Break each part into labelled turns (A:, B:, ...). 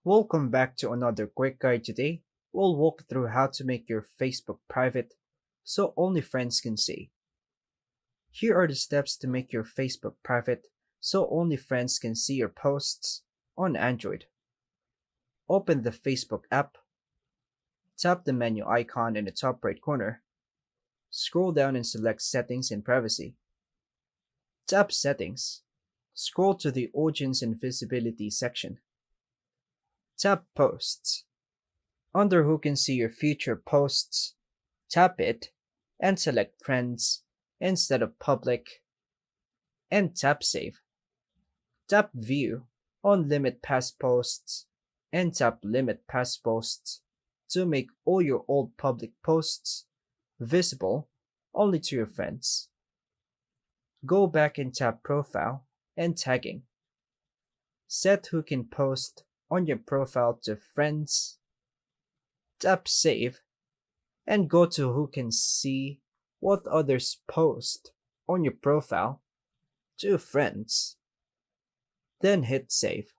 A: Welcome back to another quick guide today. We'll walk through how to make your Facebook private so only friends can see. Here are the steps to make your Facebook private so only friends can see your posts on Android. Open the Facebook app, tap the menu icon in the top right corner, scroll down and select Settings and Privacy. Tap Settings, scroll to the Audience and Visibility section. Tap Posts. Under Who Can See Your Future Posts, tap it and select Friends instead of Public and tap Save. Tap View on Limit Past Posts and tap Limit Past Posts to make all your old public posts visible only to your friends. Go back and tap Profile and Tagging. Set who can post on your profile to Friends, tap Save, and go to Who Can See What Others Post on your profile to Friends. Then hit Save.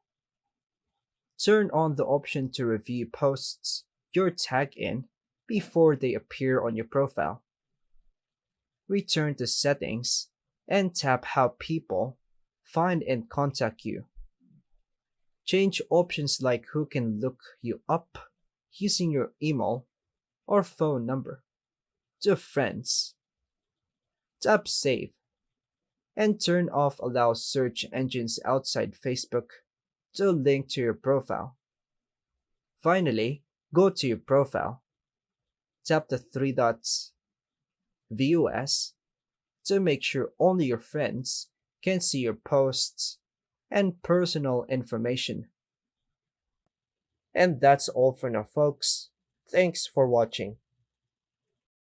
A: Turn on the option to review posts you're tagged in before they appear on your profile. Return to Settings and tap How People find and contact you. Change options like who can look you up using your email or phone number to Friends. Tap Save and turn off Allow search engines outside Facebook to link to your profile. Finally, go to your profile. Tap the three dots, View As, to make sure only your friends can see your posts and personal information. And that's all for now, folks. Thanks for watching.